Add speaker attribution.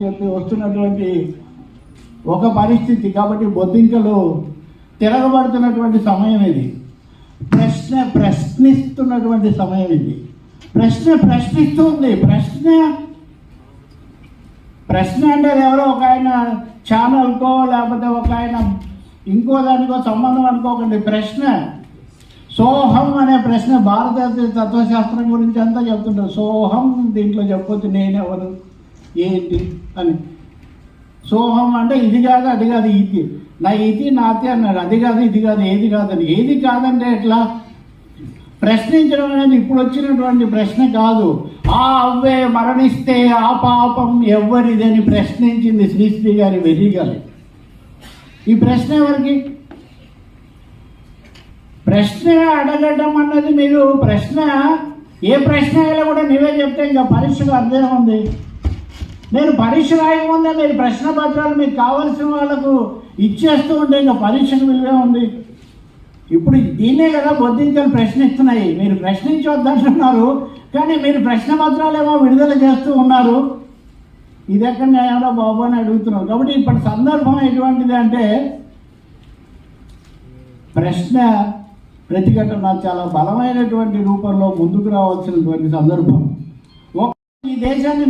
Speaker 1: వస్తున్నటువంటి ఒక పరిస్థితి. కాబట్టి బొద్దింకలు తిరగబడుతున్నటువంటి సమయం ఇది. ప్రశ్నిస్తున్నటువంటి సమయం ఇది. ప్రశ్నిస్తుంది. ప్రశ్న అంటే ఎవరో ఒక ఆయన ఛానల్కో లేకపోతే ఒక ఆయన ఇంకో దానికో సంబంధం అనుకోకండి. ప్రశ్న సోహం అనే ప్రశ్న భారతీయ తత్వశాస్త్రం గురించి అంతా చెప్తుంటారు. సోహం దీంట్లో చెప్పొచ్చు నేనెవరు ఏంటి అని. సోహం అంటే ఇది కాదు అది కాదు ఇది నా ఇది నాతి అన్నాడు. అది కాదు ఇది కాదు ఏది కాదని. ఏది కాదంటే ఎట్లా? ప్రశ్నించడం అనేది ఇప్పుడు వచ్చినటువంటి ప్రశ్న కాదు. ఆ అవ్వే మరణిస్తే ఆ పాపం ఎవరిదని ప్రశ్నించింది శ్రీశ్రీ గారి వెలిగాలి. ఈ ప్రశ్న ఎవరికి? ప్రశ్న అడగడం అన్నది మీరు ప్రశ్న ఏ ప్రశ్న అయినా కూడా నీవే చెప్తే ఇంకా పరీక్షకు అర్థం ఉంది. నేను పరీక్ష రాయకముందే మీరు ప్రశ్న పత్రాలు మీకు కావలసిన వాళ్ళకు ఇచ్చేస్తూ ఉంటే ఇంకా పరీక్షకు విలువే ఉంది. ఇప్పుడు దీన్నే కదా బొద్దింకలు ప్రశ్నిస్తున్నాయి. మీరు ప్రశ్నించవద్దంటున్నారు కానీ మీరు ప్రశ్న పత్రాలేమో విడుదల చేస్తూ ఉన్నారు. ఇది ఎక్కడ న్యాయంలో బాబు అని అడుగుతున్నారు. కాబట్టి ఇప్పటి సందర్భం ఎటువంటిది అంటే ప్రశ్న ప్రతిఘటన చాలా బలమైనటువంటి రూపంలో ముందుకు రావాల్సినటువంటి సందర్భం. ఈ దేశాన్ని